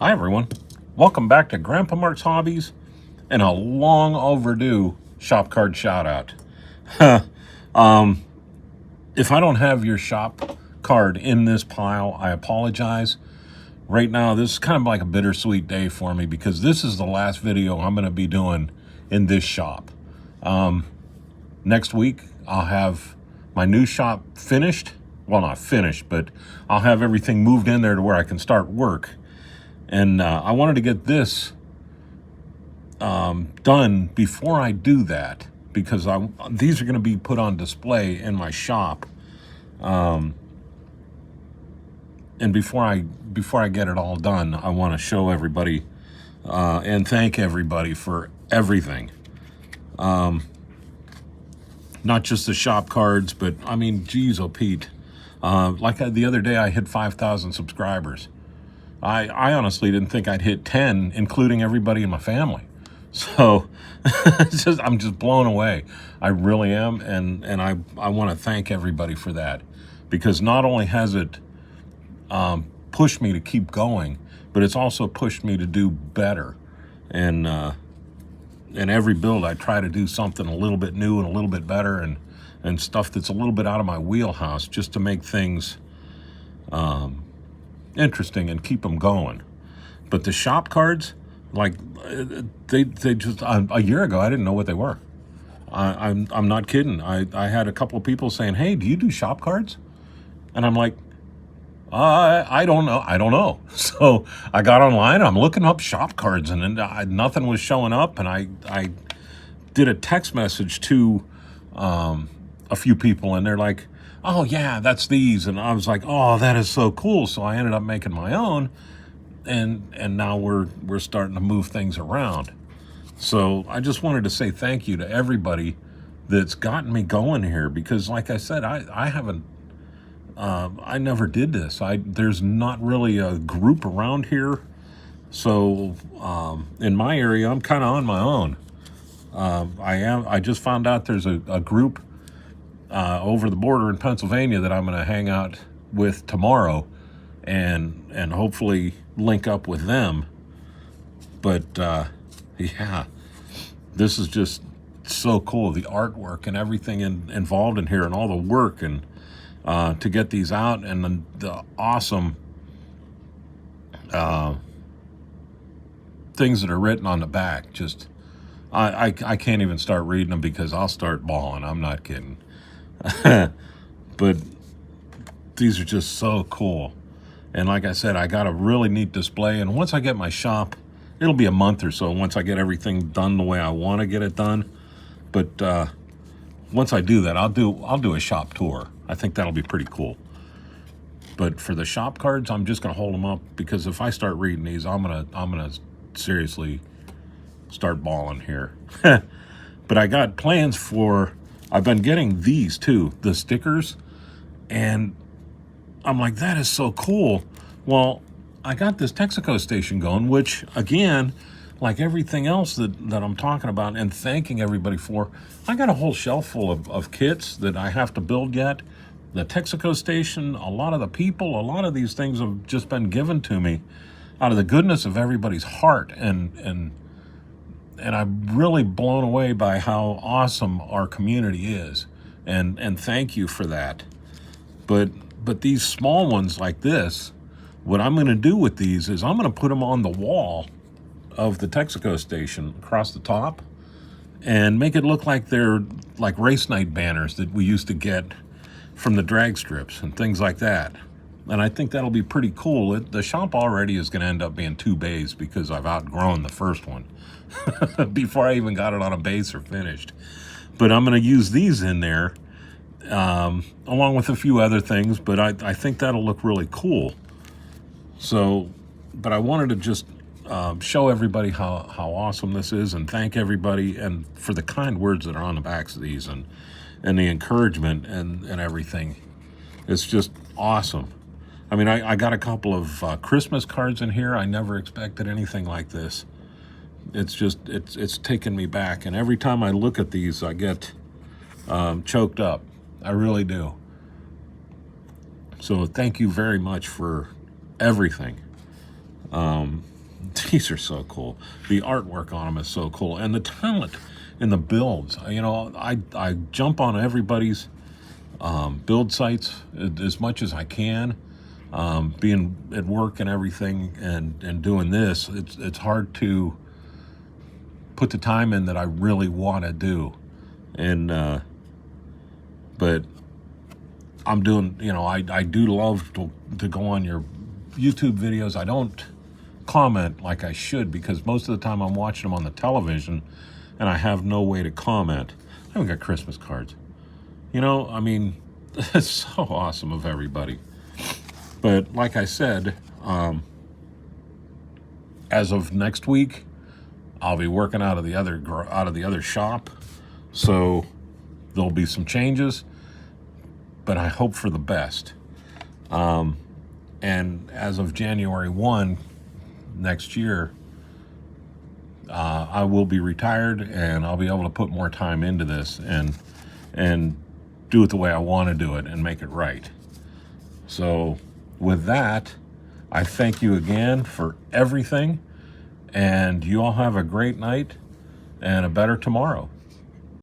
Hi everyone, welcome back to Grandpa Mark's Hobbies and a long overdue shop card shout out. If I don't have your shop card in this pile, I apologize. Right now, this is kind of like a bittersweet day for me because this is the last video I'm going to be doing in this shop. Next week, I'll have my new shop finished. Well, not finished, but I'll have everything moved in there to where I can start work. And I wanted to get this done before I do that because these are going to be put on display in my shop. And before I get it all done, I want to show everybody and thank everybody for everything. Not just the shop cards, but I mean, geez, oh Pete. The other day, I hit 5,000 subscribers. I honestly didn't think I'd hit 10, including everybody in my family. So I'm just blown away. I really am, and I want to thank everybody for that, because not only has it pushed me to keep going, but it's also pushed me to do better. And in every build, I try to do something a little bit new and a little bit better, and stuff that's a little bit out of my wheelhouse, just to make things interesting and keep them going. But the shop cards, like they just a year ago, I didn't know what they were. I'm not kidding. I had a couple of people saying, "Hey, do you do shop cards?" And I'm like, I don't know. So I got online. I'm looking up shop cards, and then nothing was showing up. And I did a text message to a few people, and they're like, "Oh yeah, that's these." And I was like, "Oh, that is so cool." So I ended up making my own, and now we're starting to move things around. So I just wanted to say thank you to everybody that's gotten me going here, because like I said, I haven't I never did this. There's not really a group around here. So in my area, I'm kind of on my own. I just found out there's a group over the border in Pennsylvania that I'm going to hang out with tomorrow, and hopefully link up with them. But yeah, this is just so cool. The artwork and everything involved in here, and all the work, and to get these out, and the awesome things that are written on the back. Just I can't even start reading them because I'll start bawling. I'm not kidding. But these are just so cool. And like I said, I got a really neat display. And once I get my shop, it'll be a month or so once I get everything done the way I want to get it done. But once I do that, I'll do a shop tour. I think that'll be pretty cool. But for the shop cards, I'm just gonna hold them up, because if I start reading these, I'm gonna seriously start bawling here. But I got plans for. I've been getting these too, the stickers, and I'm like, that is so cool. Well, I got this Texaco station going, which again, like everything else that I'm talking about and thanking everybody for, I got a whole shelf full of kits that I have to build yet. The Texaco station, a lot of the people, a lot of these things have just been given to me out of the goodness of everybody's heart, and I'm really blown away by how awesome our community is, and thank you for that. But these small ones like this, what I'm going to do with these is I'm going to put them on the wall of the Texaco station across the top, and make it look like they're like race night banners that we used to get from the drag strips and things like that. And I think that'll be pretty cool. The shop already is going to end up being 2 bays because I've outgrown the first one before I even got it on a base or finished. But I'm going to use these in there along with a few other things, but I think that'll look really cool. So, but I wanted to just show everybody how awesome this is, and thank everybody, and for the kind words that are on the backs of these, and the encouragement and everything. It's just awesome. I mean, I got a couple of Christmas cards in here. I never expected anything like this. It's just, it's taken me back. And every time I look at these, I get choked up. I really do. So thank you very much for everything. These are so cool. The artwork on them is so cool, and the talent in the builds. You know, I jump on everybody's build sites as much as I can. Being at work and everything, and doing this, it's hard to put the time in that I really want to do, and but I'm doing. You know, I do love to go on your YouTube videos. I don't comment like I should because most of the time I'm watching them on the television, and I have no way to comment. I haven't got Christmas cards. You know, I mean, it's so awesome of everybody. But like I said, as of next week, I'll be working out of the other shop, so there'll be some changes. But I hope for the best. And as of January 1 next year, I will be retired, and I'll be able to put more time into this and do it the way I want to do it and make it right. So with that, I thank you again for everything, and you all have a great night and a better tomorrow.